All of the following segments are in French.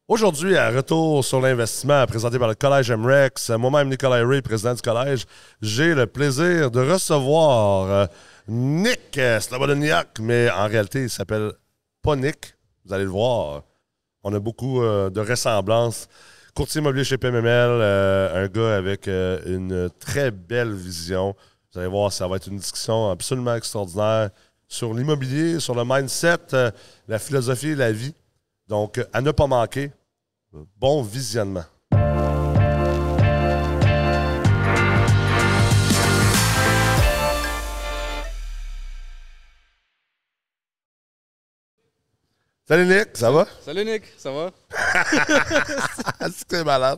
Aujourd'hui, à Retour sur l'investissement, présenté par le Collège MREX, moi-même Nicolas Ray, président du Collège, j'ai le plaisir de recevoir Nick Slobodeniuk, mais en réalité, il s'appelle pas Nick, vous allez le voir. On a beaucoup de ressemblances. Courtier immobilier chez PMML, un gars avec une très belle vision. Vous allez voir, ça va être une discussion absolument extraordinaire sur l'immobilier, sur le mindset, la philosophie et la vie. Donc, à ne pas manquer, bon visionnement. Salut Nick, ça va? Salut Nick, ça va? C'est malade.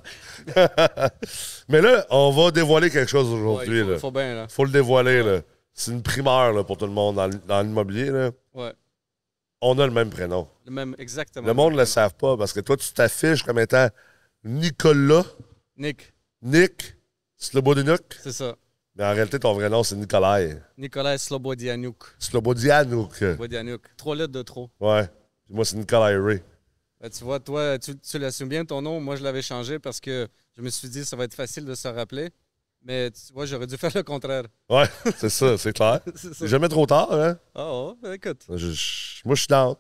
Mais là, on va dévoiler quelque chose aujourd'hui. Il faut bien, là. Faut le dévoiler, là. C'est une primeur là, pour tout le monde dans l'immobilier, là. Ouais. On a le même prénom. Le même, exactement. Le monde ne le savent pas parce que toi, tu t'affiches comme étant Nicolas. Nick. Nick Slobodeniuk. C'est ça. Mais en réalité, ton vrai nom, c'est Nikolai. Nicolas Slobodianouk. Slobodianouk. Slobodianouk. 3 lettres de trop. Ouais. Puis moi, c'est Nikolai Ray. Ben, tu vois, toi, tu l'assumes bien ton nom. Moi, je l'avais changé parce que je me suis dit ça va être facile de se rappeler. Mais tu vois, j'aurais dû faire le contraire. Ouais, c'est ça, c'est clair. C'est jamais trop tard, hein? Oh, ben, écoute. Moi, je suis down.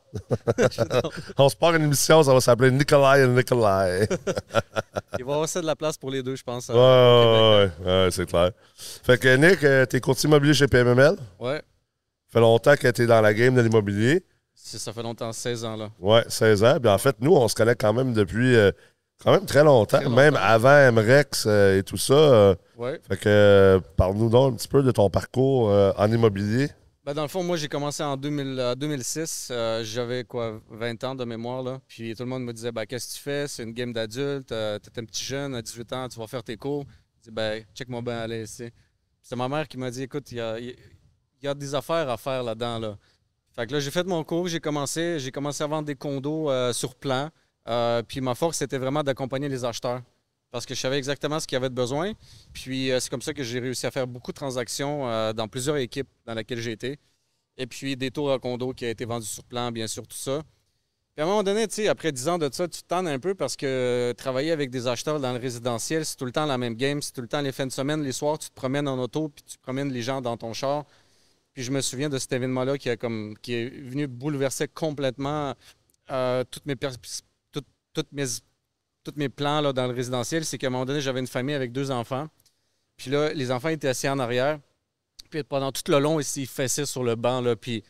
On se part une émission, ça va s'appeler Nikolai et Nikolai. Il va y avoir assez de la place pour les deux, je pense. Ouais, c'est clair. Fait que Nick, t'es courtier immobilier chez PMML. Ouais. Ça fait longtemps que t'es dans la game de l'immobilier. Ça fait longtemps, 16 ans, là. Ouais, 16 ans. Puis en fait, nous, on se connaît quand même depuis quand même très longtemps. Même avant MREX et tout ça. Ouais. Fait que parle-nous donc un petit peu de ton parcours en immobilier. Ben, dans le fond, moi, j'ai commencé en 2006. J'avais, 20 ans de mémoire, là. Puis tout le monde me disait, ben, qu'est-ce que tu fais? C'est une game d'adulte. T'es un petit jeune, à 18 ans, tu vas faire tes cours. Je dis, ben, check-moi bien aller ici. C'est ma mère qui m'a dit, écoute, il y a des affaires à faire là-dedans, là. Fait que là, j'ai fait mon cours, j'ai commencé à vendre des condos sur plan. Puis ma force, c'était vraiment d'accompagner les acheteurs parce que je savais exactement ce qu'ils avaient de besoin. Puis c'est comme ça que j'ai réussi à faire beaucoup de transactions dans plusieurs équipes dans lesquelles j'ai été. Et puis des tours à condos qui a été vendus sur plan, bien sûr, tout ça. Puis à un moment donné, tu sais, après 10 ans de ça, tu te tannes un peu parce que travailler avec des acheteurs dans le résidentiel, c'est tout le temps la même game. C'est tout le temps les fins de semaine, les soirs, tu te promènes en auto puis tu promènes les gens dans ton char. Puis je me souviens de cet événement-là qui est venu bouleverser complètement tous mes plans là, dans le résidentiel. C'est qu'à un moment donné, j'avais une famille avec 2 enfants. Puis là, les enfants étaient assis en arrière. Puis pendant tout le long, ils s'y fessaient sur le banc. Là, puis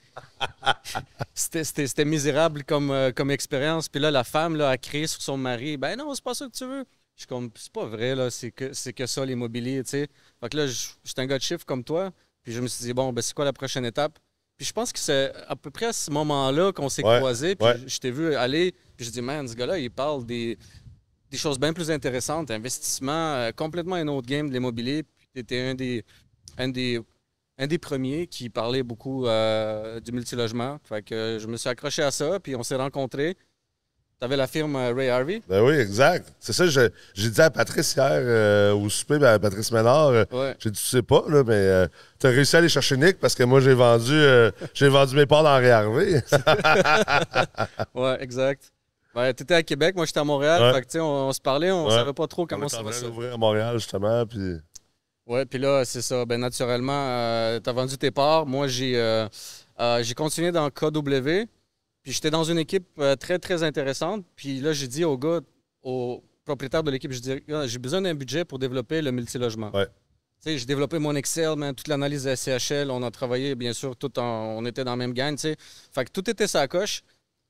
c'était misérable comme expérience. Puis là, la femme là, a crié sur son mari. « Ben non, c'est pas ça que tu veux. » Je suis comme, c'est pas vrai, là, c'est que ça, l'immobilier, tu sais. Fait que là, j'étais un gars de chiffres comme toi. Puis je me suis dit, bon, ben c'est quoi la prochaine étape? Puis je pense que c'est à peu près à ce moment-là qu'on s'est croisés. Puis je t'ai vu aller. Puis je dis, man, ce gars-là, il parle des choses bien plus intéressantes. Investissement, complètement un autre game de l'immobilier. Puis tu étais un des premiers qui parlait beaucoup du multilogement. Fait que je me suis accroché à ça. Puis on s'est rencontrés. Tu avais la firme Ray Harvey. Ben oui, exact. C'est ça, j'ai dit à Patrice hier au souper, à Patrice Ménard. J'ai dit, tu sais pas, là, mais tu as réussi à aller chercher Nick parce que moi, j'ai vendu mes parts dans Ray Harvey. Ouais, exact. Ben, tu étais à Québec, moi, j'étais à Montréal. Ouais. Fait que, on se parlait, on savait pas trop comment ça va se faire. Ouvrir à Montréal, justement. Puis... Ouais, puis là, c'est ça. Ben, naturellement, tu as vendu tes parts. Moi, j'ai continué dans KW. Puis j'étais dans une équipe très, très intéressante. Puis là, j'ai dit au propriétaire de l'équipe, je dis, j'ai besoin d'un budget pour développer le multilogement. Ouais. Tu sais, j'ai développé mon Excel, toute l'analyse de SCHL. On a travaillé, bien sûr, on était dans la même gang, tu sais. Fait que tout était sa coche.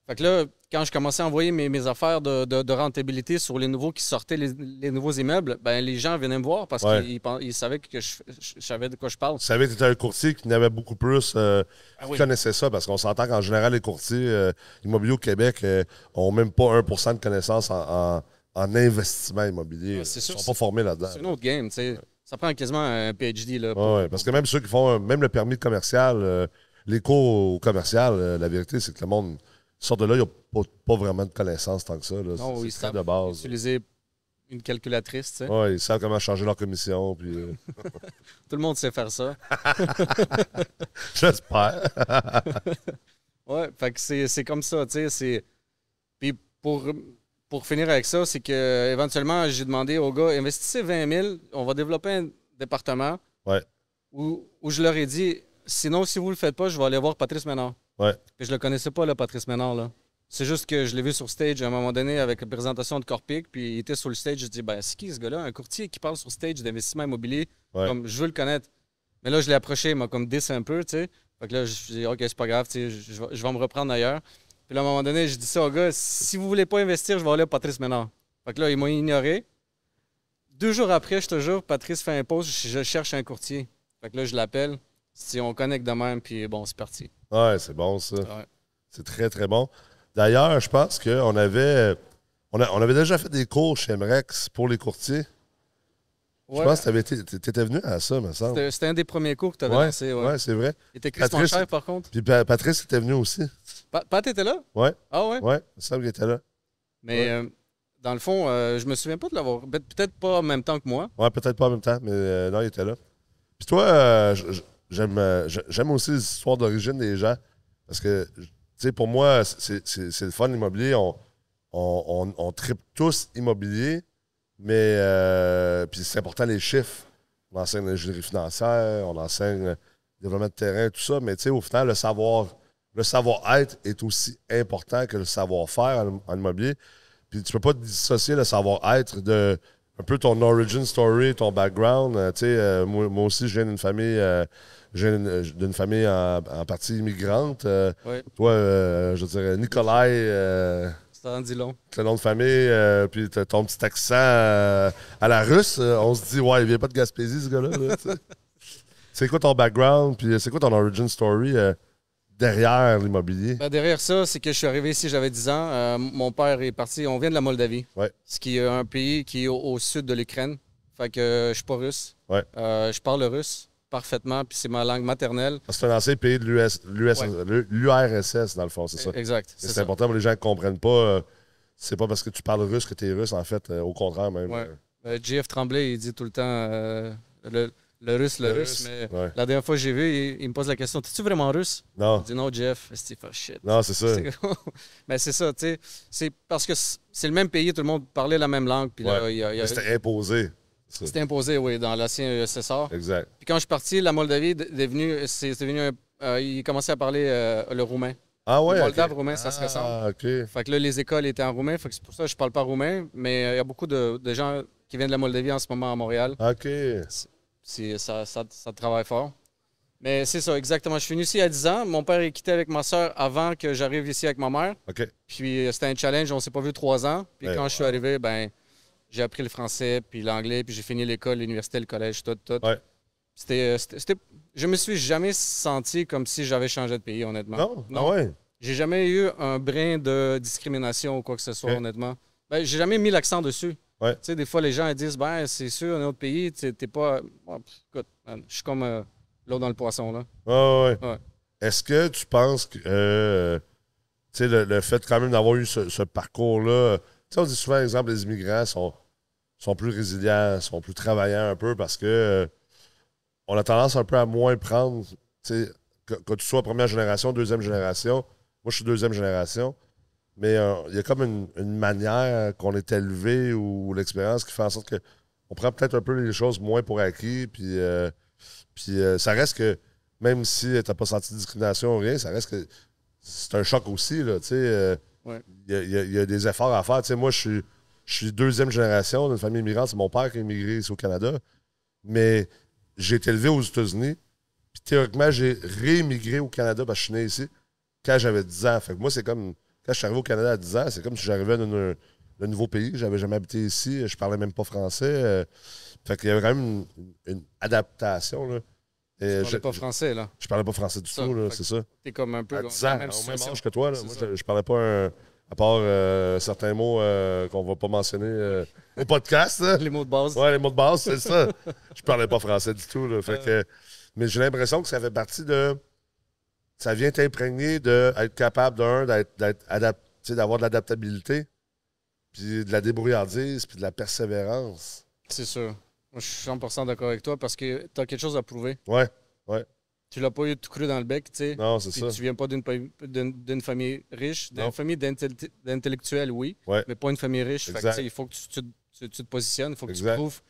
Fait que là, quand je commençais à envoyer mes affaires de rentabilité sur les nouveaux qui sortaient, les nouveaux immeubles, ben les gens venaient me voir parce qu'ils savaient que je savais de quoi je parle. Tu savais que tu étais un courtier qui n'avait beaucoup plus, qui connaissait ça, parce qu'on s'entend qu'en général, les courtiers immobiliers au Québec n'ont même pas 1% de connaissances en investissement immobilier. C'est Ils sûr, ne sont pas formés là-dedans. C'est une autre game, tu sais. Ça prend quasiment un PhD. Là, Parce que même ceux qui font même le permis de commercial, les cours au commercial, la vérité, c'est que le monde sort de là, il n'y a pas vraiment de connaissances tant que ça. Là. Non, ils c'est savent de base. utiliser une calculatrice, tu sais. Oui, ils savent comment changer leur commission. Puis, Tout le monde sait faire ça. J'espère. Ouais, fait que c'est comme ça, tu sais. Puis pour finir avec ça, c'est que éventuellement, j'ai demandé aux gars, investissez 20 000, on va développer un département Ouais. où je leur ai dit, sinon, si vous le faites pas, je vais aller voir Patrice Ménard. Ouais. Puis je le connaissais pas, là, Patrice Ménard, là. C'est juste que je l'ai vu sur stage à un moment donné avec la présentation de Corpic, puis il était sur le stage. Je dis, ben, c'est qui ce gars-là? Un courtier qui parle sur stage d'investissement immobilier. Ouais. Comme, je veux le connaître. Mais là, je l'ai approché, il m'a comme 10 un peu, tu sais. Fait que là, je dis, OK, c'est pas grave, tu sais, je vais me reprendre ailleurs. Puis là, à un moment donné, je dis ça au gars, si vous voulez pas investir, je vais aller à Patrice Ménard. Fait que là, ils m'ont ignoré. 2 jours après, je te jure, Patrice fait un post, je cherche un courtier. Fait que là, je l'appelle. Si on connecte de même, puis bon, c'est parti. Ouais, c'est bon, ça. Ouais. C'est très, très bon. D'ailleurs, je pense qu'on avait, on avait déjà fait des cours chez MREX pour les courtiers. Ouais. Je pense que tu étais venu à ça, me semble. C'était un des premiers cours que tu avais Ouais, lancé. Ouais. ouais, c'est vrai. Il était Christian Patrice- Cher, par contre. Puis Patrice était venu aussi. Pat était là? Ouais, Ah ouais? ouais, il me semble qu'il était là. Mais Ouais. dans le fond, je me souviens pas de l'avoir. Peut-être pas en même temps que moi. Ouais, peut-être pas en même temps, mais non, il était là. Puis toi, j'aime aussi les histoires d'origine des gens. Parce que, tu sais, pour moi, c'est le fun, l'immobilier. On tripe tous immobilier, mais puis c'est important les chiffres. On enseigne l'ingénierie financière, on enseigne le développement de terrain, tout ça. Mais tu sais, au final, le savoir-être est aussi important que le savoir-faire en immobilier. Puis tu peux pas te dissocier le savoir-être de un peu ton origin story, ton background. Tu sais, moi aussi, je viens d'une famille, d'une famille en partie immigrante. Ouais. Toi, je dirais Nikolai, Ça en dit long. le nom de famille, puis t'as ton petit accent à la russe. On se dit, ouais, il vient pas de Gaspésie, ce gars-là. Là, tu sais. C'est quoi ton background, puis c'est quoi ton origin story derrière l'immobilier? Ben, derrière ça, c'est que je suis arrivé ici, j'avais 10 ans. Mon père est parti. On vient de la Moldavie. Ouais. Ce qui est un pays qui est au sud de l'Ukraine. Fait que je suis pas russe. Ouais. Je parle le russe parfaitement, puis c'est ma langue maternelle. C'est un ancien pays de l'URSS, dans le fond, c'est ça. Exact. C'est important pour les gens qui ne comprennent pas. C'est pas parce que tu parles russe que tu es russe, en fait. Au contraire, même. Ouais. JF Tremblay, il dit tout le temps le russe, mais ouais. la dernière fois que j'ai vu, il me pose la question, t'es-tu vraiment russe? Non. Je dis non, Jeff. C'est oh, shit. Non, c'est ça. Mais c'est ça, tu sais. C'est parce que c'est le même pays, tout le monde parlait la même langue. Puis là, Ouais. C'était imposé. C'était imposé, oui, dans l'ancien USSR. Exact. Puis quand je suis parti, la Moldavie c'est devenu il commençait à parler le roumain. Ah ouais? Le moldave, OK. roumain, ça se ressemble. Ah, OK. Fait que là, les écoles étaient en roumain. Fait que c'est pour ça que je parle pas roumain. Mais il y a beaucoup de gens qui viennent de la Moldavie en ce moment à Montréal. OK. Ça travaille fort. Mais c'est ça, exactement. Je suis venu ici à 10 ans. Mon père est quitté avec ma soeur avant que j'arrive ici avec ma mère. OK. Puis c'était un challenge, on s'est pas vu 3 ans. Puis Ouais, quand je suis arrivé, ben j'ai appris le français, puis l'anglais, puis j'ai fini l'école, l'université, le collège, tout. Ouais. Je me suis jamais senti comme si j'avais changé de pays, honnêtement. Non? Non. Ah ouais? J'ai jamais eu un brin de discrimination ou quoi que ce soit, Ok. honnêtement. Ben, j'ai jamais mis l'accent dessus. Ouais. Tu sais, des fois, les gens ils disent, ben, c'est sûr, un autre pays, t'es pas. Écoute, man, je suis comme l'eau dans le poisson, là. Ah ouais. Ouais. Est-ce que tu penses que tu sais, le fait quand même d'avoir eu ce parcours-là, tu sais, on dit souvent, exemple, les immigrants sont plus résilients, sont plus travaillants un peu parce que on a tendance un peu à moins prendre, tu sais, que tu sois première génération, deuxième génération. Moi, je suis deuxième génération. Mais il y a comme une manière qu'on est élevé ou l'expérience qui fait en sorte que on prend peut-être un peu les choses moins pour acquis. Puis ça reste que, même si tu n'as pas senti de discrimination ou rien, ça reste que c'est un choc aussi. Là, Ouais. il y a des efforts à faire. Tu sais, moi, je suis deuxième génération d'une famille immigrante. C'est mon père qui a immigré ici au Canada. Mais j'ai été élevé aux États-Unis. Puis théoriquement, j'ai réémigré au Canada parce que je suis né ici quand j'avais 10 ans. Fait que moi, c'est comme... Quand je suis arrivé au Canada à 10 ans, c'est comme si j'arrivais d'un nouveau pays. J'avais jamais habité ici. Je parlais même pas français. Fait qu'il y avait quand même une adaptation. Là. Je parlais pas français, là. Je parlais pas français du Ça, tout, là, fait c'est ça. T'es comme un peu À dans 10 la ans, même au même situation. âge que toi. Là. C'est Moi, ça. je parlais pas à part certains mots qu'on va pas mentionner au podcast. Là. Les mots de base. Ouais, les mots de base, c'est ça. Je parlais pas français du tout. Là. Fait que, mais j'ai l'impression que ça fait partie de... Ça vient t'imprégner d'être capable, d'être adapté, d'avoir de l'adaptabilité, puis de la débrouillardise, puis de la persévérance. C'est sûr. Moi, je suis 100% d'accord avec toi parce que tu as quelque chose à prouver. Ouais, ouais. tu l'as pas eu tout cru dans le bec, tu sais. Non, c'est Puis ça. tu viens pas d'une famille riche, d'une Non. famille d'intellectuels, oui, Ouais. mais pas une famille riche. Fait que, Exact. tu sais, il faut que tu te positionnes, il faut que Exact. tu prouves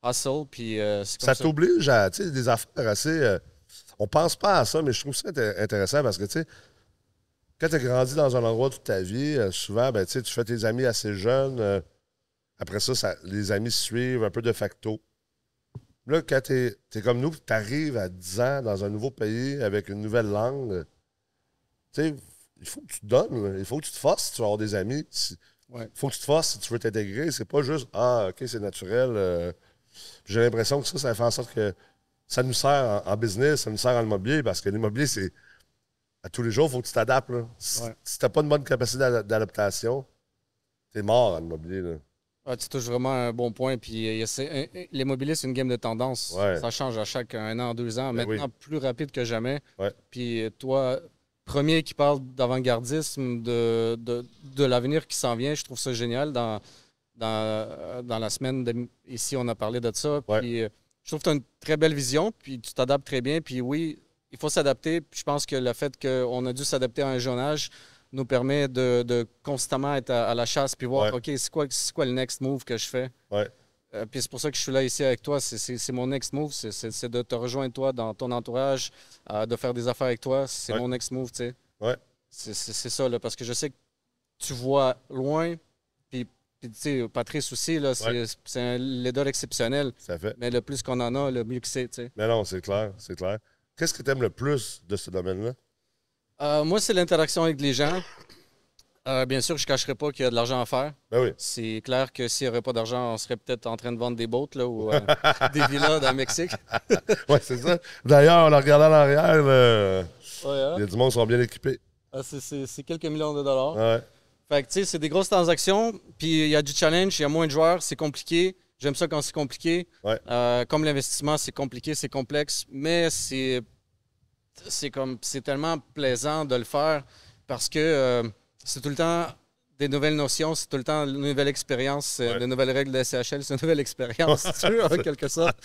hustle, puis c'est comme Ça ça. t'oblige à, tu sais, des affaires assez... on pense pas à ça, mais je trouve ça intéressant parce que, tu sais, quand tu as grandi dans un endroit toute ta vie, souvent, ben, tu sais, tu fais tes amis assez jeunes. Après ça, les amis suivent un peu de facto. Là, quand t'es comme nous, tu arrives à 10 ans dans un nouveau pays avec une nouvelle langue, tu sais, il faut que tu te donnes, là. Il faut que tu te forces si tu veux avoir des amis. Il faut que tu te forces si tu veux t'intégrer. C'est pas juste, ah, OK, c'est naturel. J'ai l'impression que ça fait en sorte que ça nous sert en business, ça nous sert en immobilier, parce que l'immobilier, c'est à tous les jours, il faut que tu t'adaptes. Là. Si tu n'as pas une bonne capacité d'adaptation, t'es mort en immobilier. Là. Ah, tu touches vraiment un bon point. Puis l'immobilier, c'est une game de tendance. Ouais. Ça change à chaque 1 an, 2 ans. Ben Maintenant, oui. plus rapide que jamais. Ouais. Puis toi, premier qui parle d'avant-gardisme, de l'avenir qui s'en vient, je trouve ça génial. Dans la semaine, ici, on a parlé de ça. Ouais. Puis je trouve que tu as une très belle vision. Puis tu t'adaptes très bien. Puis oui, il faut s'adapter. Puis je pense que le fait qu'on a dû s'adapter à un jeune âge nous permet de constamment être à la chasse puis voir, Ouais. OK, c'est quoi le next move que je fais? Ouais. Puis c'est pour ça que je suis là ici avec toi. C'est mon next move. C'est de te rejoindre, toi, dans ton entourage, de faire des affaires avec toi. C'est Ouais. mon next move, tu sais. Ouais. C'est ça, là, parce que je sais que tu vois loin. Puis tu sais, Patrice aussi, là, c'est un leader exceptionnel. Ça fait. Mais le plus qu'on en a, le mieux que c'est, tu sais. Mais non, c'est clair, c'est clair. Qu'est-ce que tu aimes le plus de ce domaine-là? Moi, c'est l'interaction avec les gens. Bien sûr, je ne cacherai pas qu'il y a de l'argent à faire. Ben oui. C'est clair que s'il n'y aurait pas d'argent, on serait peut-être en train de vendre des boats là, ou des villas dans le Mexique. Oui, c'est ça. D'ailleurs, en regardant en arrière, Ouais, hein? les du monde sont bien équipés. C'est quelques millions de dollars. Ouais. Fait que, tu sais, c'est des grosses transactions. Puis il y a du challenge, il y a moins de joueurs, c'est compliqué. J'aime ça quand c'est compliqué. Ouais. Comme l'investissement, c'est compliqué, c'est complexe. Mais c'est tellement plaisant de le faire parce que c'est tout le temps des nouvelles notions, c'est tout le temps une nouvelle expérience, de nouvelles règles de SCHL, c'est une nouvelle expérience, si tu veux, en quelque sorte.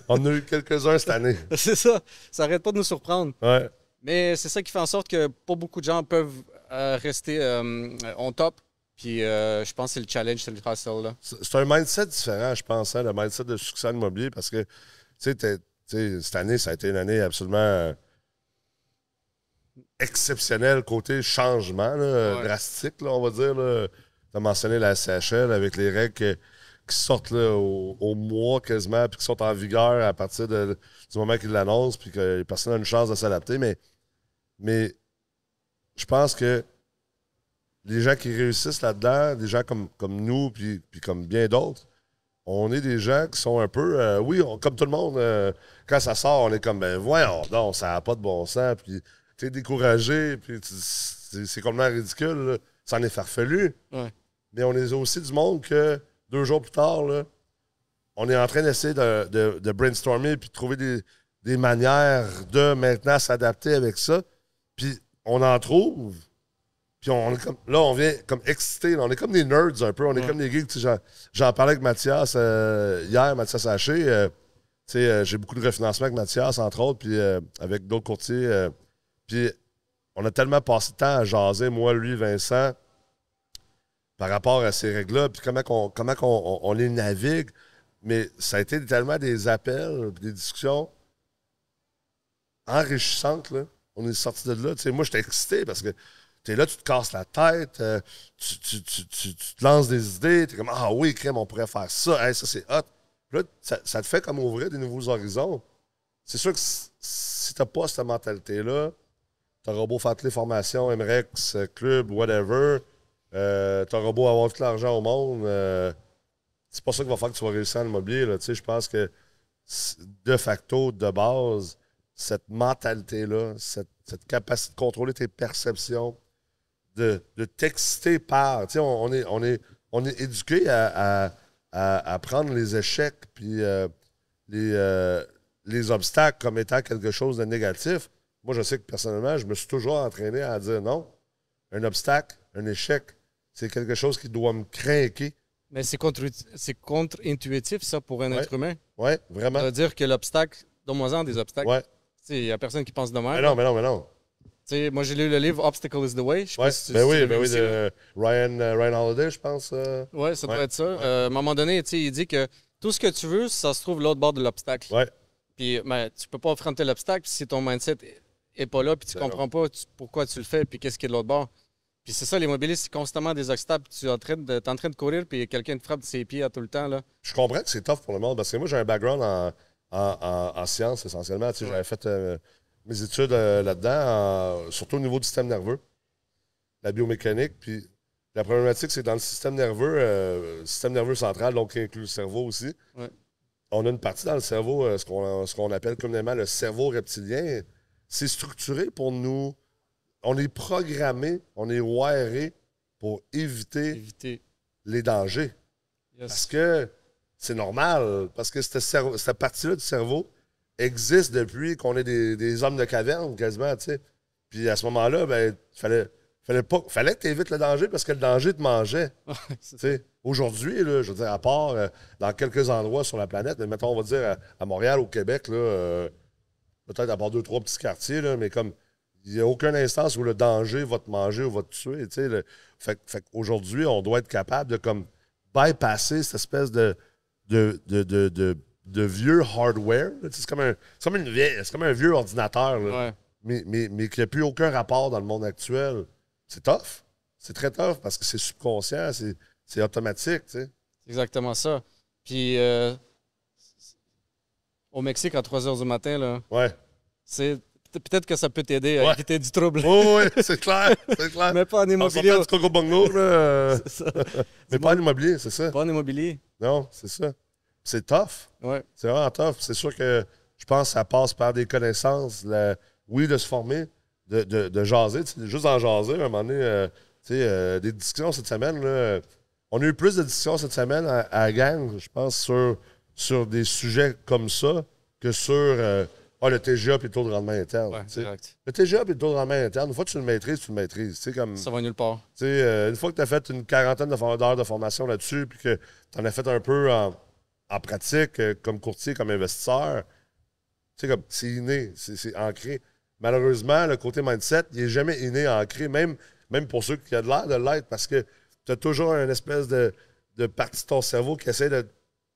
On en a eu quelques-uns cette année. C'est ça. Ça n'arrête pas de nous surprendre. Ouais. Mais c'est ça qui fait en sorte que pas beaucoup de gens peuvent rester on top. Puis je pense que c'est le challenge, c'est le hustle, là. C'est un mindset différent, je pense, hein, le mindset de succès en immobilier, parce que, tu sais, cette année, ça a été une année absolument exceptionnelle côté changement, là, drastique, là, on va dire. Tu as mentionné la SCHL avec les règles qui sortent là, au mois quasiment, puis qui sont en vigueur à partir du moment qu'ils l'annoncent, puis que personne n'a une chance de s'adapter. Mais je pense que les gens qui réussissent là-dedans, des gens comme nous, puis comme bien d'autres, on est des gens qui sont un peu... oui, comme tout le monde, quand ça sort, on est comme, ben voyons, non, ça n'a pas de bon sens, puis tu es découragé, puis c'est complètement ridicule, là. Ça en est farfelu. Ouais. Mais on est aussi du monde que 2 jours plus tard, là, on est en train d'essayer de brainstormer puis de trouver des manières de maintenant s'adapter avec ça. Puis on en trouve. Puis on est comme, là, on vient comme excité. On est comme des nerds un peu. On est comme des geeks. Tu sais, j'en parlais avec Mathias hier, Mathias Haché. Tu sais, j'ai beaucoup de refinancement avec Mathias, entre autres, puis avec d'autres courtiers. Puis on a tellement passé de temps à jaser, moi, lui, Vincent, par rapport à ces règles-là, puis comment on les navigue. Mais ça a été tellement des appels, des discussions enrichissantes, là. On est sorti de là. Tu sais, moi, j'étais excité parce que t'es là, tu te casses la tête, tu te lances des idées, t'es comme, ah oui, crème, on pourrait faire ça, hey, ça c'est hot. Puis là, ça te fait comme ouvrir des nouveaux horizons. C'est sûr que si t'as pas cette mentalité-là, t'auras beau faire toutes les formations, MREX, club, whatever, t'auras beau avoir tout l'argent au monde, c'est pas ça qui va faire que tu vas réussir en immobilier. Là. Tu sais, je pense que de facto, de base, cette mentalité-là, cette capacité de contrôler tes perceptions, de t'exciter par. Tu sais, on est éduqué à prendre les échecs puis les obstacles comme étant quelque chose de négatif. Moi, je sais que personnellement, je me suis toujours entraîné à dire non. Un obstacle, un échec, c'est quelque chose qui doit me craquer. Mais c'est contre-intuitif, ça, pour un être humain. Oui, vraiment. Ça veut dire que l'obstacle, donne-moi-en des obstacles. Ouais. Il n'y a personne qui pense de même. Mais non, mais non, mais non. Moi, j'ai lu le livre Obstacle is the Way. Je sais Ouais, pas si ben tu oui, l'as ben vu oui, aussi, de Ryan Holiday, je pense. Ouais, ça doit Ouais. être ça. À un moment donné, il dit que tout ce que tu veux, ça se trouve de l'autre bord de l'obstacle. Ouais. Puis tu peux pas affronter l'obstacle si ton mindset est pas là, puis tu Ben comprends pas pourquoi tu le fais, puis qu'est-ce qui est de l'autre bord. Puis c'est ça, l'immobilier, c'est constamment des obstacles. Tu es en train de courir, puis quelqu'un te frappe de ses pieds à tout le temps. Là. Je comprends que c'est tough pour le monde parce que moi, j'ai un background en sciences essentiellement. Tu sais, j'avais fait mes études là-dedans, surtout au niveau du système nerveux, la biomécanique. Puis la problématique, c'est dans le système nerveux central, donc qui inclut le cerveau aussi. Ouais. On a une partie dans le cerveau, ce qu'on appelle communément le cerveau reptilien. C'est structuré pour nous. On est programmé, on est wiré pour éviter les dangers. Yes. Parce que c'est normal, parce que cette partie-là du cerveau existe depuis qu'on est des hommes de caverne, quasiment, tu sais. Puis à ce moment-là, ben, fallait que tu évites le danger parce que le danger te mangeait. Tu sais. Aujourd'hui, là, je veux dire, à part dans quelques endroits sur la planète, mais mettons, on va dire à Montréal, au Québec, là, peut-être à part 2-3 petits quartiers, là, mais comme il n'y a aucune instance où le danger va te manger ou va te tuer. Tu sais, fait qu'aujourd'hui, on doit être capable de comme bypasser cette espèce de vieux hardware. C'est comme un vieux ordinateur, là, Ouais. mais qui n'a plus aucun rapport dans le monde actuel. C'est tough. C'est très tough parce que c'est subconscient, c'est automatique. Tu sais. C'est exactement ça. Puis au Mexique, à 3 h du matin, là, Ouais. peut-être que ça peut t'aider à éviter du trouble. Oh, oui, c'est clair. C'est clair. Mais pas en On immobilier. sortait du Coco Bongo, là. C'est ça. Mais pas en immobilier, c'est ça. Pas en immobilier. Non, c'est ça. C'est tough. Ouais. C'est vraiment tough. C'est sûr que je pense que ça passe par des connaissances. Oui, de se former, de jaser. Juste en jaser, à un moment donné, des discussions cette semaine. Là, on a eu plus de discussions cette semaine à la gang, je pense, sur des sujets comme ça que sur le TGA et le taux de rendement interne. Ouais, direct. Le TGA et le taux de rendement interne, une fois que tu le maîtrises, tu le maîtrises. Comme, Ça va nulle part. une fois que tu as fait une quarantaine d'heures de formation là-dessus, puis que tu en as fait un peu en pratique, comme courtier, comme investisseur, comme c'est inné, c'est ancré. Malheureusement, le côté mindset, il n'est jamais inné, ancré, même pour ceux qui ont l'air de l'être, parce que tu as toujours une espèce de partie de ton cerveau qui essaie de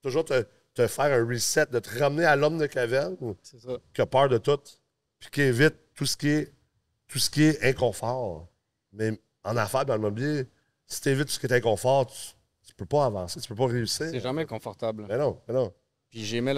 toujours te faire un reset, de te ramener à l'homme de caverne, C'est ça. qui a peur de tout, puis qui évite tout ce qui est inconfort. Mais en affaires, dans le mobilier, si tu évites tout ce qui est inconfort, tu peux pas avancer, tu peux pas réussir. C'est jamais confortable. Mais non, mais non. Puis j'ai aimé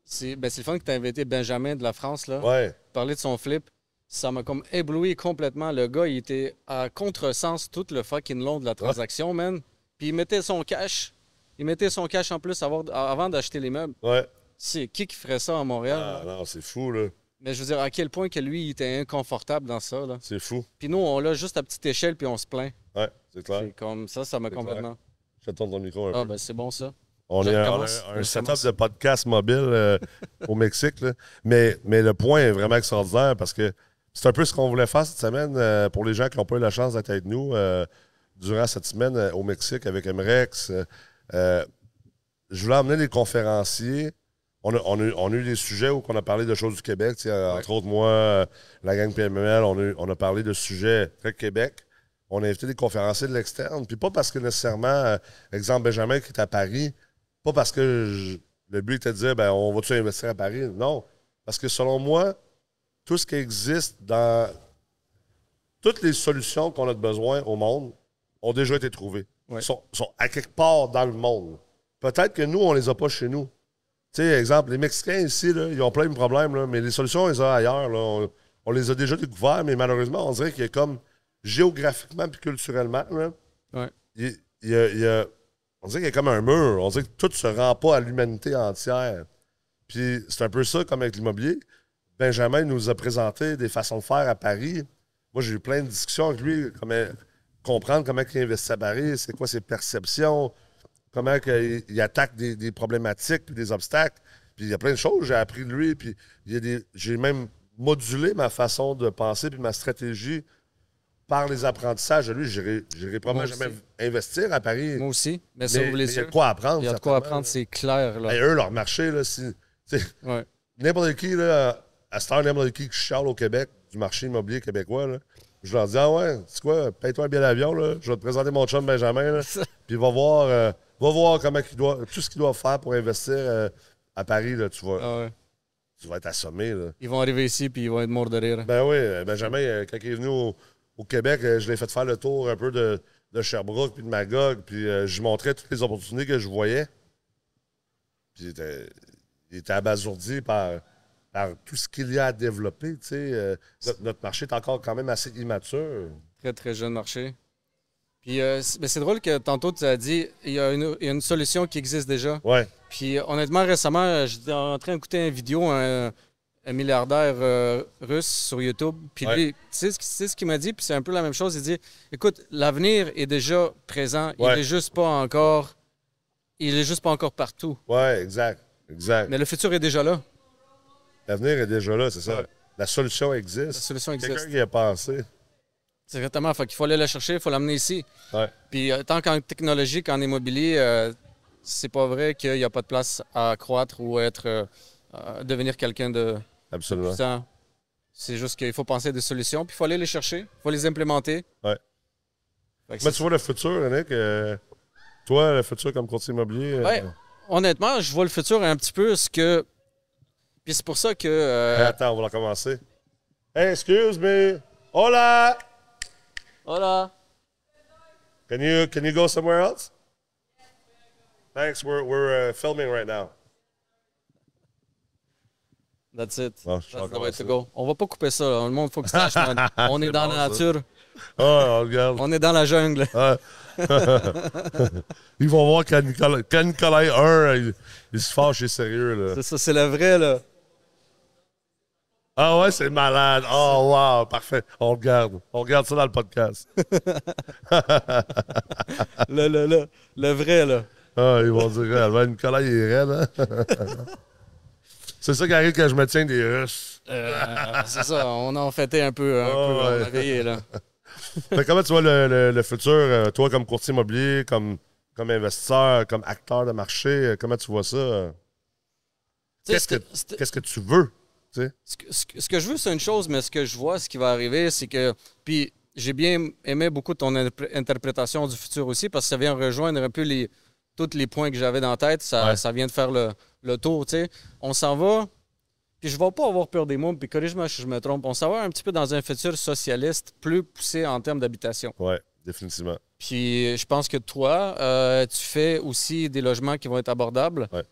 c'est le fun que tu as invité Benjamin de la France, là. Ouais. Parler de son flip. Ça m'a comme ébloui complètement. Le gars, il était à contresens tout le fucking long de la transaction, man. Puis il mettait son cash. Il mettait son cash en plus avant d'acheter les meubles. Ouais. C'est qui ferait ça à Montréal? Ah non, c'est fou, là. Mais je veux dire, à quel point que lui, il était inconfortable dans ça, là. C'est fou. Puis nous, on l'a juste à petite échelle, puis on se plaint. Ouais, c'est clair. C'est comme ça m'a C'est complètement... Je tourne ton micro un Ah, peu. ben c'est bon, ça. On Je a recommence. un Je setup recommence. de podcast mobile au Mexique. Là. Mais le point est vraiment extraordinaire parce que c'est un peu ce qu'on voulait faire cette semaine pour les gens qui n'ont pas eu la chance d'être avec nous durant cette semaine au Mexique avec MREX. Je voulais emmener les conférenciers. On a eu des sujets où on a parlé de choses du Québec. Entre autres, moi, la gang PMML, on a parlé de sujets très Québec. On a invité des conférenciers de l'externe. Puis pas parce que nécessairement, exemple Benjamin qui est à Paris, pas parce que le but était de dire on va-tu investir à Paris? Non. Parce que selon moi, tout ce qui existe dans toutes les solutions qu'on a de besoin au monde ont déjà été trouvées. Ouais. Sont à quelque part dans le monde. Peut-être que nous, on les a pas chez nous. Tu sais, exemple, les Mexicains ici, là, ils ont plein de problèmes, là, mais les solutions, ils ont ailleurs. Là. On les a déjà découvertes, mais malheureusement, on dirait qu'il y a comme géographiquement et culturellement, là, Ouais. on dirait qu'il y a comme un mur. On dirait que tout ne se rend pas à l'humanité entière. Puis c'est un peu ça comme avec l'immobilier. Benjamin nous a présenté des façons de faire à Paris. Moi, j'ai eu plein de discussions avec lui, comprendre comment il investit à Paris, c'est quoi ses perceptions, comment il attaque des problématiques puis des obstacles. Puis il y a plein de choses que j'ai appris de lui. Puis j'ai même modulé ma façon de penser puis ma stratégie par les apprentissages de lui. J'irai probablement jamais investir à Paris. Moi aussi. Mais ça ouvre il les y a yeux. de quoi apprendre. Il y a de quoi certainement, apprendre, c'est clair. Là. Eux, leur marché, là, Ouais. n'importe qui, là, à cette heure, n'importe qui chiale au Québec, du marché immobilier québécois, là, je leur dis, ah ouais, c'est quoi, paye-toi un billet d'avion, là, je vais te présenter mon chum Benjamin, là, puis va voir comment tout ce qu'il doit faire pour investir à Paris, là, tu vas être assommé. Là. Ils vont arriver ici puis ils vont être morts de rire. Ben oui, Benjamin, quand il est venu au Québec, je l'ai fait faire le tour un peu de Sherbrooke puis de Magog, puis je lui montrais toutes les opportunités que je voyais. Puis il était abasourdi par tout ce qu'il y a à développer. Notre marché est encore quand même assez immature. Très, très jeune marché. Puis c'est drôle que tantôt tu as dit il y a une solution qui existe déjà. Ouais. Puis honnêtement, récemment, j'étais en train d'écouter une vidéo, un milliardaire russe sur YouTube. Puis lui, tu sais ce qu'il m'a dit, puis c'est un peu la même chose. Il dit, écoute, l'avenir est déjà présent. Il est juste pas encore partout. Ouais, exact. Mais le futur est déjà là. L'avenir est déjà là, c'est ça. Ouais. La solution existe. La solution existe. Quelqu'un qui a pensé. C'est exactement. Fait qu'il faut aller la chercher, il faut l'amener ici. Ouais. Puis tant qu'en technologie qu'en immobilier, c'est pas vrai qu'il n'y a pas de place à croître ou devenir quelqu'un de puissant. C'est juste qu'il faut penser à des solutions, puis il faut aller les chercher, il faut les implémenter. Ouais. Mais tu vois le futur, Nick, toi, le futur comme courtier immobilier? Honnêtement, je vois le futur un petit peu ce que... Puis c'est pour ça que... Attends, on va la commencer. Hey, excuse me. Hola! Hola! Can you go somewhere else? Thanks, we're filming right now. That's it. Bon, That's the way to go. On va pas couper ça. Là. Le monde, faut que ça sache. On est dans la nature. Oh, regarde. On est dans la jungle. Ils vont voir quand Nicolas 1, il se fâche, il est sérieux. Là. C'est ça, c'est le vrai, là. Ah ouais, c'est malade. Oh, wow, parfait. On regarde. On regarde ça dans le podcast. Le vrai, là. Ah, ils vont dire, Nicolas, il est raide, hein? C'est ça qui arrive quand je me tiens des Russes. C'est ça, on a fêté un peu, on a veillé, là. Comment tu vois le futur, toi, comme courtier immobilier, comme investisseur, comme acteur de marché, comment tu vois ça? Qu'est-ce que tu veux? Ce que je veux, c'est une chose, mais ce que je vois, ce qui va arriver, c'est que... Puis j'ai bien aimé beaucoup ton interprétation du futur aussi, parce que ça vient rejoindre un peu tous les points que j'avais dans la tête. Ça vient de faire le tour, tu sais. On s'en va, puis je ne vais pas avoir peur des mots, puis corrige-moi si je me trompe. On s'en va un petit peu dans un futur socialiste plus poussé en termes d'habitation. Oui, définitivement. Puis je pense que toi, tu fais aussi des logements qui vont être abordables. Ouais.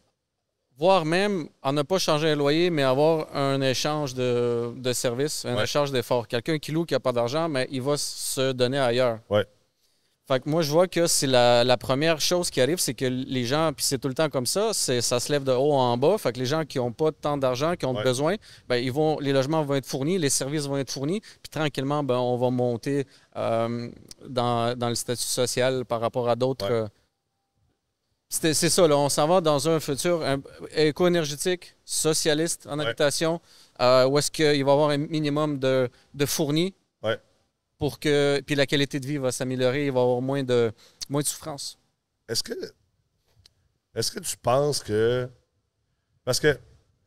Voire même, en ne pas changer un loyer, mais avoir un échange de services, un échange d'efforts. Quelqu'un qui loue, qui n'a pas d'argent, mais il va se donner ailleurs. Ouais. Fait que moi, je vois que c'est la première chose qui arrive, c'est que les gens, puis c'est tout le temps comme ça, ça se lève de haut en bas. Fait que les gens qui n'ont pas tant d'argent, qui ont besoin, ben, les logements vont être fournis, les services vont être fournis, puis tranquillement, ben, on va monter dans le statut social par rapport à d'autres. Ouais. C'est ça, là, on s'en va dans un futur éco-énergétique, socialiste en habitation, où est-ce qu'il va y avoir un minimum de fournis. Ouais. Pour que puis la qualité de vie va s'améliorer, il va y avoir moins de souffrance. Est-ce que tu penses que... Parce que,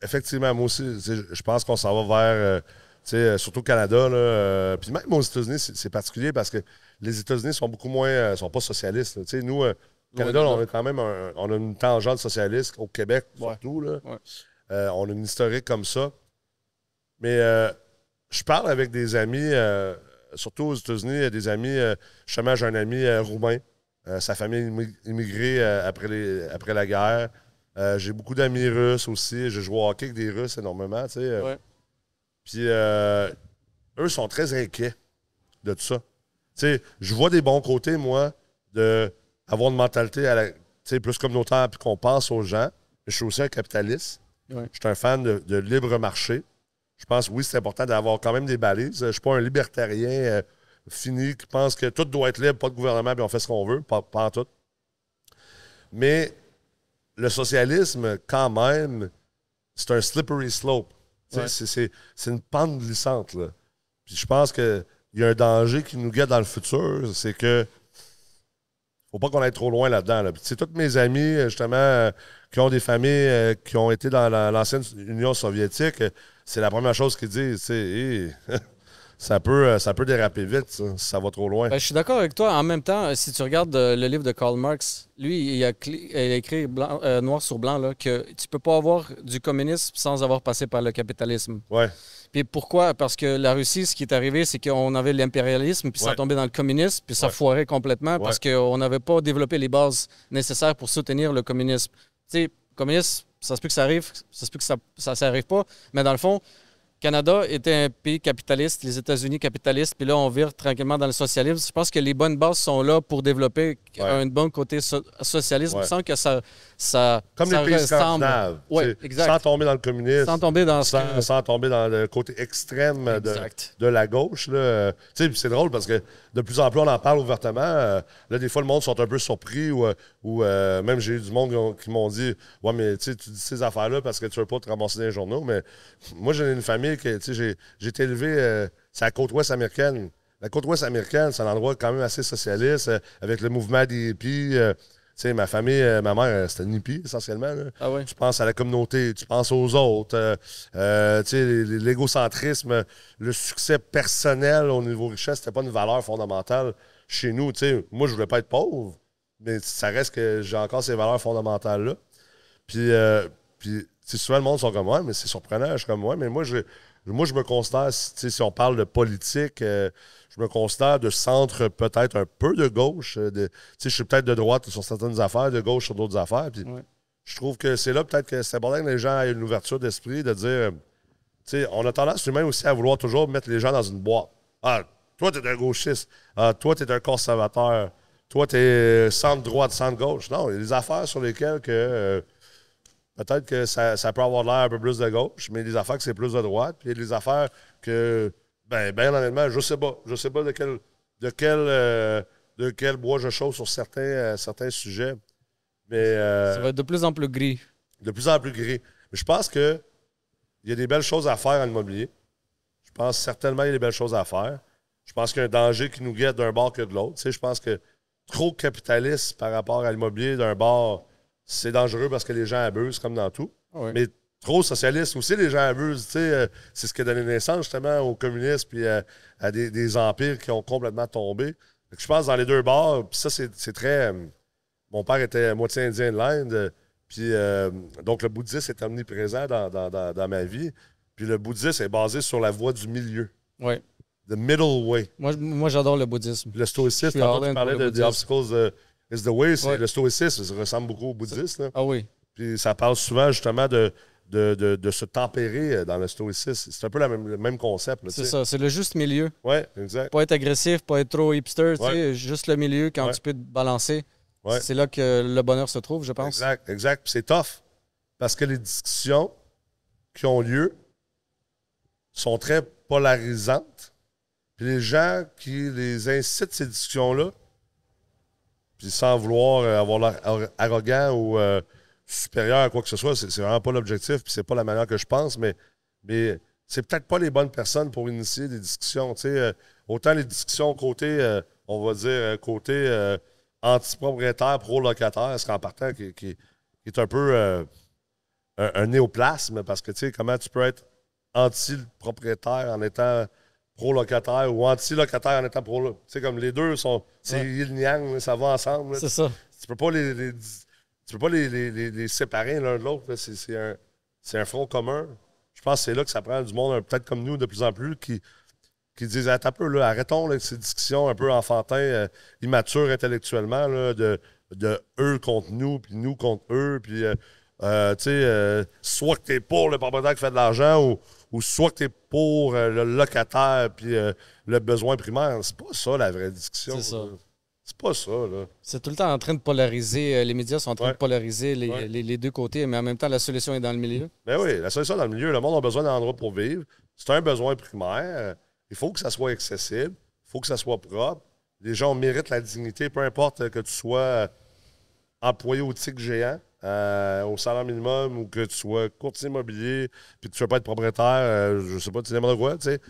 effectivement, moi aussi, je pense qu'on s'en va vers, surtout au Canada, là, puis même aux États-Unis, c'est particulier parce que les États-Unis sont beaucoup moins... sont pas socialistes. Nous, au Canada, on a quand même on a une tangente socialiste, au Québec surtout. Là. Ouais. On a une historique comme ça. Mais je parle avec des amis... surtout aux États-Unis, des amis, justement, j'ai un ami roumain. Sa famille immigrée après la guerre. J'ai beaucoup d'amis russes aussi. Je joue au hockey avec des Russes énormément, tu sais. Ouais. Puis eux sont très inquiets de tout ça. Tu sais, je vois des bons côtés, moi, d'avoir une mentalité plus communautaire puis qu'on pense aux gens. Je suis aussi un capitaliste. Ouais. Je suis un fan de libre marché. Je pense, oui, c'est important d'avoir quand même des balises. Je ne suis pas un libertarien fini qui pense que tout doit être libre, pas de gouvernement, puis on fait ce qu'on veut, pas en tout. Mais le socialisme, quand même, c'est un slippery slope. Ouais. C'est une pente glissante. Là. Puis je pense qu'il y a un danger qui nous guette dans le futur, c'est que faut pas qu'on aille trop loin là-dedans. Là. Puis, tous mes amis, justement, qui ont des familles qui ont été dans l'ancienne Union soviétique, c'est la première chose qu'ils disent. Hey, ça peut déraper vite, ça, si ça va trop loin. Ben, je suis d'accord avec toi. En même temps, si tu regardes le livre de Karl Marx, lui, il a écrit noir sur blanc là, que tu peux pas avoir du communisme sans avoir passé par le capitalisme. Ouais. Puis pourquoi? Parce que la Russie, ce qui est arrivé, c'est qu'on avait l'impérialisme, puis ça tombait dans le communisme, puis ça foirait complètement parce qu'on n'avait pas développé les bases nécessaires pour soutenir le communisme. Tu sais, le communisme, ça se peut que ça arrive, ça se peut que ça arrive pas, mais dans le fond, Canada était un pays capitaliste, les États-Unis capitalistes, puis là, on vire tranquillement dans le socialisme. Je pense que les bonnes bases sont là pour développer un bon côté socialisme sans que ça comme ça les pays ressemble. scandinaves. Exact. Sans tomber dans le communisme. Sans tomber dans sans tomber dans le côté extrême de la gauche. Là. C'est drôle parce que de plus en plus, on en parle ouvertement. Là, des fois, le monde sont un peu surpris ou même j'ai eu du monde qui m'ont dit « Ouais, mais tu dis ces affaires-là parce que tu veux pas te ramasser dans les journaux. » Mais moi, j'ai une famille que j'ai été élevé c'est la côte ouest américaine. La côte ouest américaine, c'est un endroit quand même assez socialiste avec le mouvement des hippies. Ma famille, ma mère, c'était une hippie essentiellement. Là. Ah ouais. Tu penses à la communauté, tu penses aux autres. L'égocentrisme, le succès personnel au niveau richesse, c'était pas une valeur fondamentale chez nous. Moi, je voulais pas être pauvre, mais ça reste que j'ai encore ces valeurs fondamentales-là. Puis souvent, le monde sont comme moi, mais c'est surprenant. Je suis comme moi, mais moi, je me considère, si on parle de politique, je me considère de centre peut-être un peu de gauche. Je suis peut-être de droite sur certaines affaires, de gauche sur d'autres affaires. Puis je trouve que c'est là peut-être que c'est important que les gens aient une ouverture d'esprit, de dire, on a tendance humain aussi à vouloir toujours mettre les gens dans une boîte. Ah, toi, t'es un gauchiste. Ah, toi, t'es un conservateur. Toi, t'es centre-droite, centre-gauche. Non, il y a des affaires sur lesquelles que... peut-être que ça peut avoir l'air un peu plus de gauche, mais il y a des affaires que c'est plus de droite. Puis il y a des affaires que, ben honnêtement, je sais pas. Je sais pas de quel bois je chauffe sur certains sujets. Mais, ça va être de plus en plus gris. De plus en plus gris. Mais je pense qu'il y a des belles choses à faire en immobilier. Je pense certainement qu'il y a des belles choses à faire. Je pense qu'il y a un danger qui nous guette d'un bord que de l'autre. Je pense que trop capitaliste par rapport à l'immobilier d'un bord, c'est dangereux parce que les gens abusent, comme dans tout. Oui. Mais trop socialiste aussi, les gens abusent. C'est ce qui a donné naissance, justement, au communisme puis à des empires qui ont complètement tombé. Je pense dans les deux bords, puis ça, c'est très... mon père était moitié indien de l'Inde, puis donc le bouddhisme est omniprésent dans ma vie. Puis le bouddhisme est basé sur la voie du milieu. Oui. The middle way. Moi j'adore le bouddhisme. Le stoïcisme, tantôt tu parlais de The Obstacles is the way. Le stoïcisme, ça ressemble beaucoup au bouddhisme. Là. Ah oui. Puis ça parle souvent justement de se tempérer dans le stoïcisme. C'est un peu le même concept. C'est ça, c'est le juste milieu. Oui, exact. Pas être agressif, pas être trop hipster, juste le milieu quand tu peux te balancer. Ouais. C'est là que le bonheur se trouve, je pense. Exact. Puis c'est tough. Parce que les discussions qui ont lieu sont très polarisantes. Puis les gens qui les incitent, ces discussions-là, puis sans vouloir avoir l'air arrogant ou supérieur à quoi que ce soit, c'est vraiment pas l'objectif, puis c'est pas la manière que je pense, mais c'est peut-être pas les bonnes personnes pour initier des discussions. Autant les discussions côté, on va dire, côté anti-propriétaire, pro-locataire, ce qu'en partant qui est un peu un néoplasme, parce que comment tu peux être anti-propriétaire en étant pro-locataire ou anti-locataire en étant pro. Tu sais, comme les deux sont. C'est yin-yang, ça va ensemble. C'est ça. Tu peux pas les séparer l'un de l'autre. C'est un front commun. Je pense que c'est là que ça prend du monde, peut-être comme nous, de plus en plus, qui disent attends un peu, là, arrêtons là, ces discussions un peu enfantins, immatures intellectuellement, là, de eux contre nous, puis nous contre eux, puis soit que t'es pour le propriétaire qui fait de l'argent ou soit que t'es pour le locataire puis le besoin primaire. C'est pas ça la vraie discussion. C'est ça. C'est pas ça, là. C'est tout le temps en train de polariser. Les médias sont en train de polariser les deux côtés, mais en même temps, la solution est dans le milieu. Ben oui, la solution est dans le milieu. Le monde a besoin d'un endroit pour vivre. C'est un besoin primaire. Il faut que ça soit accessible. Il faut que ça soit propre. Les gens méritent la dignité, peu importe que tu sois employé au TIC géant, au salaire minimum, ou que tu sois courtier immobilier, puis que tu ne veux pas être propriétaire, je sais pas, tu sais n'importe quoi, tu sais.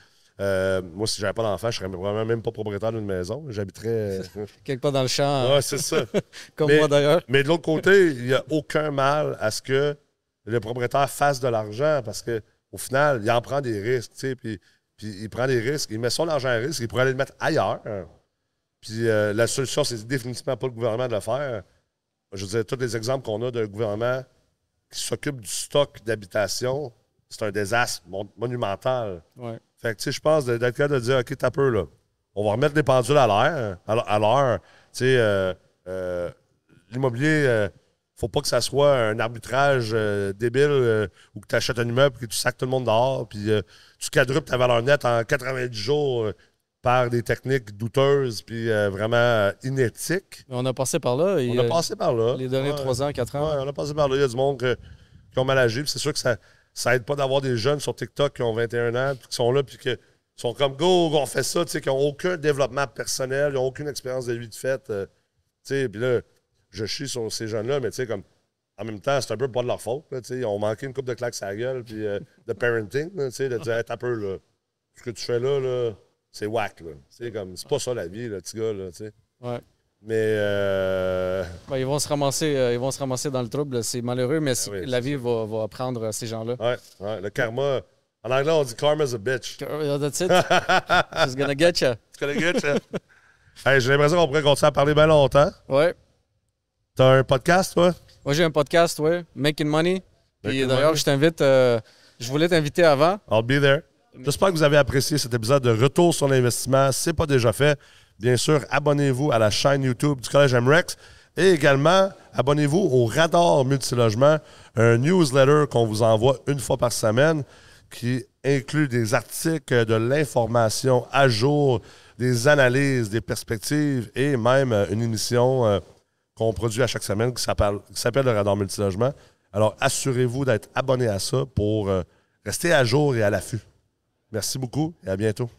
Moi, si j'avais pas d'enfant, je serais probablement même pas propriétaire d'une maison. J'habiterais. Quelque part dans le champ, Ouais, c'est ça. comme moi d'ailleurs. Mais de l'autre côté, il n'y a aucun mal à ce que le propriétaire fasse de l'argent parce qu'au final, il en prend des risques, tu sais, puis il prend des risques, il met son argent à risque, il pourrait aller le mettre ailleurs. Puis la solution, c'est définitivement pas le gouvernement de le faire. Je veux dire, tous les exemples qu'on a d'un gouvernement qui s'occupe du stock d'habitation, c'est un désastre monumental. Ouais. Fait que, tu sais, je pense d'être capable de dire, OK, t'as peu, là. On va remettre les pendules à l'air, à l'heure. Tu sais, l'immobilier, faut pas que ça soit un arbitrage débile où tu achètes un immeuble et que tu sacs tout le monde dehors, puis tu quadruples ta valeur nette en 90 jours par des techniques douteuses puis vraiment inéthiques. On a passé par là. On a passé par là. Les derniers 3 ans, 4 ans. Ouais, on a passé par là. Il y a du monde qui ont mal agi. C'est sûr que ça aide pas d'avoir des jeunes sur TikTok qui ont 21 ans, puis qui sont là, puis qui sont comme go, on fait ça, qui n'ont aucun développement personnel, ils n'ont aucune expérience de vie de fait. Puis là, je chie sur ces jeunes-là, mais comme en même temps, c'est un peu pas de leur faute. Là, ils ont manqué une coupe de claques à la gueule, puis de parenting, là, de dire, hey, t'as peu, là, ce que tu fais là c'est whack. C'est pas ça la vie, le petit gars. Là, ouais. Mais. Ils vont se ramasser dans le trouble. C'est malheureux, mais la vie va apprendre ces gens-là. Ouais, le karma. En anglais, on dit karma's a bitch. That's it. She's gonna get you. It's gonna get you. Hey, j'ai l'impression qu'on pourrait continuer à parler bien longtemps. Ouais. T'as un podcast, toi? Moi, j'ai un podcast, ouais. Making Money. Puis d'ailleurs, je t'invite. Je voulais t'inviter avant. I'll be there. J'espère que vous avez apprécié cet épisode de Retour sur l'investissement. Si ce n'est pas déjà fait, bien sûr, abonnez-vous à la chaîne YouTube du Collège MREX. Et également, abonnez-vous au Radar Multilogement, un newsletter qu'on vous envoie une fois par semaine qui inclut des articles, de l'information à jour, des analyses, des perspectives et même une émission qu'on produit à chaque semaine qui s'appelle le Radar Multilogement. Alors, assurez-vous d'être abonné à ça pour rester à jour et à l'affût. Merci beaucoup et à bientôt.